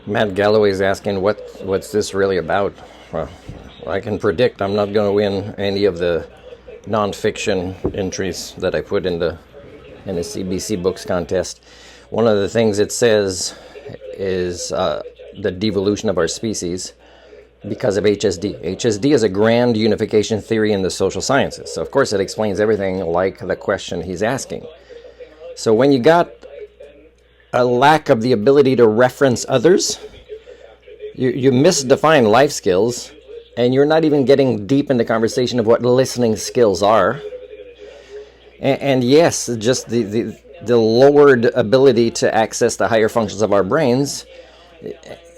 Matt Galloway is asking what's this really about? Well, I can predict I'm not going to win any of the nonfiction entries that I put in the CBC Books contest. One of the things it says is the devolution of our species because of HSD. HSD is a grand unification theory in the social sciences. So of course it explains everything like the question he's asking. So when you got a lack of the ability to reference others, you misdefine life skills, and you're not even getting deep in the conversation of what listening skills are. And yes, just the lowered ability to access the higher functions of our brains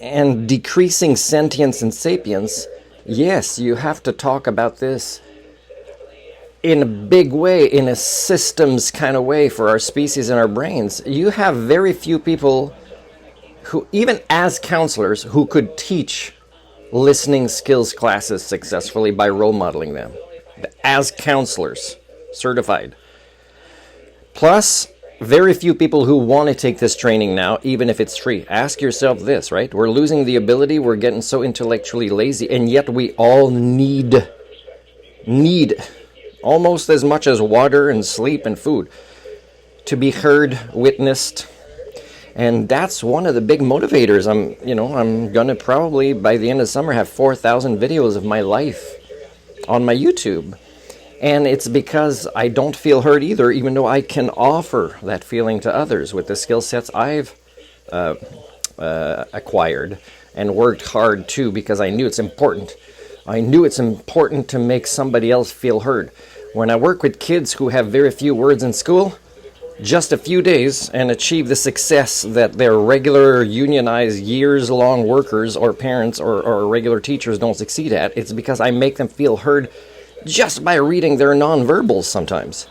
and decreasing sentience and sapience. Yes, you have to talk about this in a big way, in a systems kind of way for our species and our brains. You have very few people who, even as counselors, who could teach listening skills classes successfully by role modeling them. As counselors, certified. Plus, very few people who want to take this training now, even if it's free. Ask yourself this, right? We're losing the ability, we're getting so intellectually lazy, and yet we all need almost as much as water and sleep and food to be heard, witnessed. And that's one of the big motivators. I'm going to probably by the end of summer have 4,000 videos of my life on my YouTube. And it's because I don't feel heard either, even though I can offer that feeling to others with the skill sets I've acquired and worked hard too, because I knew it's important. I knew it's important to make somebody else feel heard. When I work with kids who have very few words in school, just a few days and achieve the success that their regular unionized years-long workers or parents or regular teachers don't succeed at, it's because I make them feel heard just by reading their nonverbals sometimes.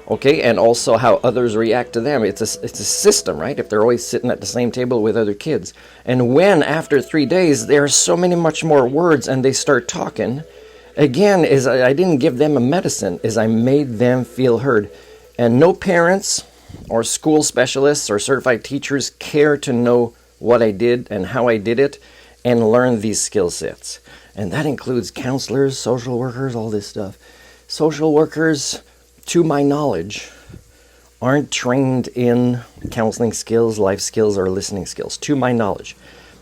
Okay, and also how others react to them. It's a system, right? If they're always sitting at the same table with other kids. And when, after 3 days, there are so many much more words and they start talking, again, is I didn't give them a medicine, is I made them feel heard. And no parents or school specialists or certified teachers care to know what I did and how I did it and learn these skill sets. And that includes counselors, social workers, all this stuff. Social workers, to my knowledge, aren't trained in counseling skills, life skills, or listening skills, to my knowledge.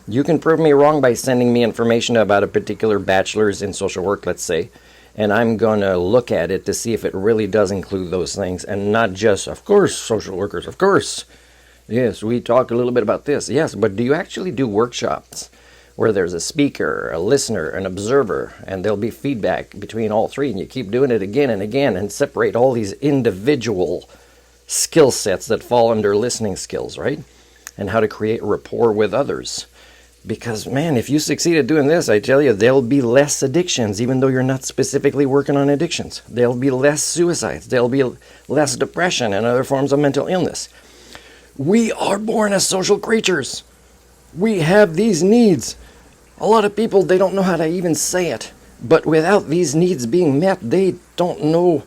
You can prove me wrong by sending me information about a particular bachelor's in social work, let's say, and I'm going to look at it to see if it really does include those things, and not just, of course, social workers, of course. Yes, we talk a little bit about this. Yes, but do you actually do workshops where there's a speaker, a listener, an observer, and there'll be feedback between all three, and you keep doing it again and again and separate all these individual skill sets that fall under listening skills, right? And how to create rapport with others. Because, man, if you succeed at doing this, I tell you, there'll be less addictions, even though you're not specifically working on addictions. There'll be less suicides. There'll be less depression and other forms of mental illness. We are born as social creatures. We have these needs. A lot of people, they don't know how to even say it. But without these needs being met, they don't know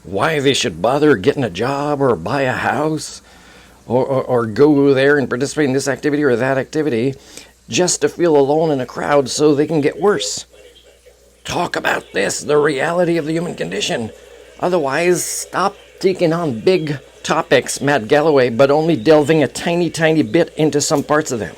why they should bother getting a job or buy a house or go there and participate in this activity or that activity just to feel alone in a crowd so they can get worse. Talk about this, the reality of the human condition. Otherwise, stop taking on big topics, Matt Galloway, but only delving a tiny, tiny bit into some parts of them.